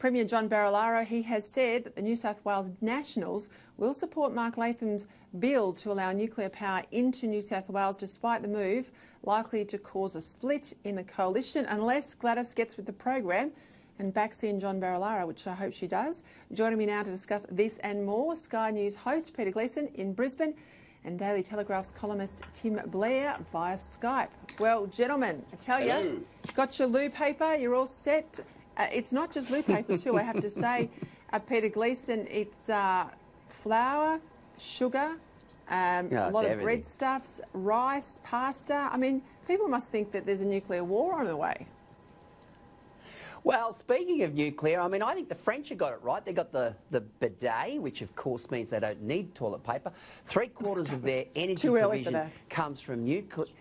Premier John Barilaro, he has said that the New South Wales Nationals will support Mark Latham's bill to allow nuclear power into New South Wales, despite the move likely to cause a split in the coalition unless Gladys gets with the program and backs in John Barilaro, which I hope she does. Joining me now to discuss this and more, Sky News host Peter Gleeson in Brisbane and Daily Telegraph's columnist Tim Blair via Skype. Well, gentlemen, I tell you, got your loo paper, you're all set. It's not just loo paper too, I have to say, Peter Gleeson. It's flour, sugar, a lot of breadstuffs, rice, pasta. I mean, people must think that there's a nuclear war on the way. Well, speaking of nuclear, I mean, I think the French have got it right. They've got the bidet, which of course means they don't need toilet paper. Three-quarters of their energy provision comes from nuclear.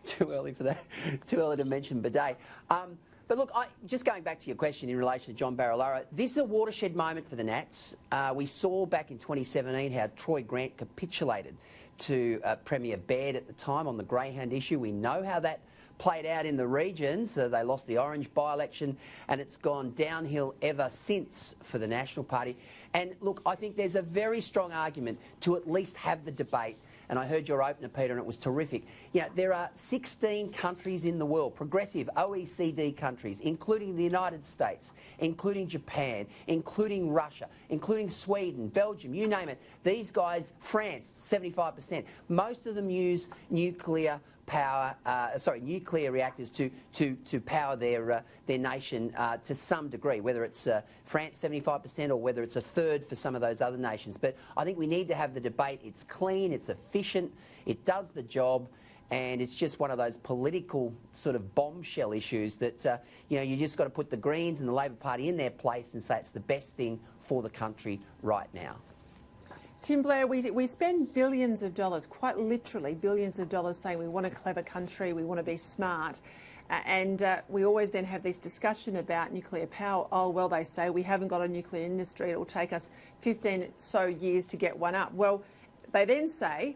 Too early for that. Too early to mention bidet. But look, just going back to your question in relation to John Barilaro, this is a watershed moment for the Nats. We saw back in 2017 how Troy Grant capitulated to Premier Baird at the time on the Greyhound issue. We know how that played out in the regions. They lost the Orange by-election, and it's gone downhill ever since for the National Party. And look, I think there's a very strong argument to at least have the debate. And I heard your opener, Peter, and it was terrific. You know, there are 16 countries in the world, progressive OECD countries, including the United States, including Japan, including Russia, including Sweden, Belgium, you name it. These guys, France, 75%. Most of them use nuclear power, nuclear reactors to power their nation to some degree, whether it's France 75% or whether it's a third for some of those other nations. But I think we need to have the debate. It's clean, it's efficient, it does the job, and it's just one of those political sort of bombshell issues that you just got to put the Greens and the Labor Party in their place and say it's the best thing for the country right now. Tim Blair, we spend billions of dollars, quite literally billions of dollars, saying we want a clever country, we want to be smart, and we always then have this discussion about nuclear power. Oh, well, they say we haven't got a nuclear industry, it will take us 15 so years to get one up. Well, they then say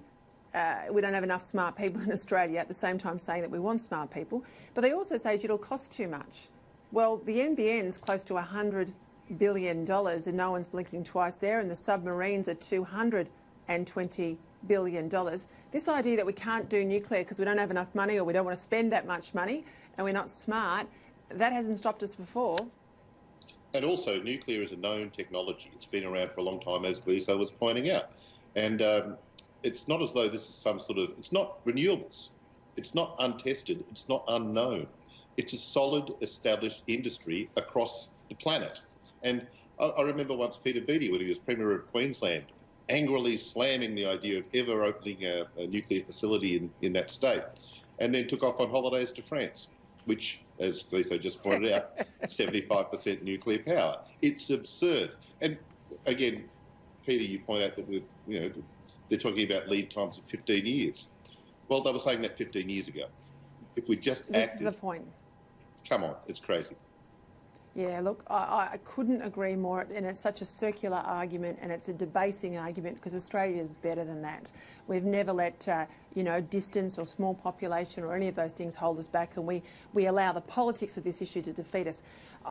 we don't have enough smart people in Australia, at the same time saying that we want smart people, but they also say it'll cost too much. Well, the NBN's close to $100 billion and no one's blinking twice there, and the submarines are $220 billion. This idea that we can't do nuclear because we don't have enough money or we don't want to spend that much money and we're not smart, that hasn't stopped us before. And also, nuclear is a known technology. It's been around for a long time, as Gleeson was pointing out. And it's not as though this is some sort of... It's not renewables. It's not untested. It's not unknown. It's a solid, established industry across the planet. And I remember once Peter Beattie, when he was Premier of Queensland, angrily slamming the idea of ever opening a nuclear facility in that state, and then took off on holidays to France, which, as Gleeson just pointed out, 75% nuclear power. It's absurd. And again, Peter, you point out that they're talking about lead times of 15 years. Well, they were saying that 15 years ago. If we just acted... This is the point. Come on, it's crazy. Yeah, look, I couldn't agree more, and it's such a circular argument and it's a debasing argument because Australia is better than that. We've never let, distance or small population or any of those things hold us back, and we allow the politics of this issue to defeat us.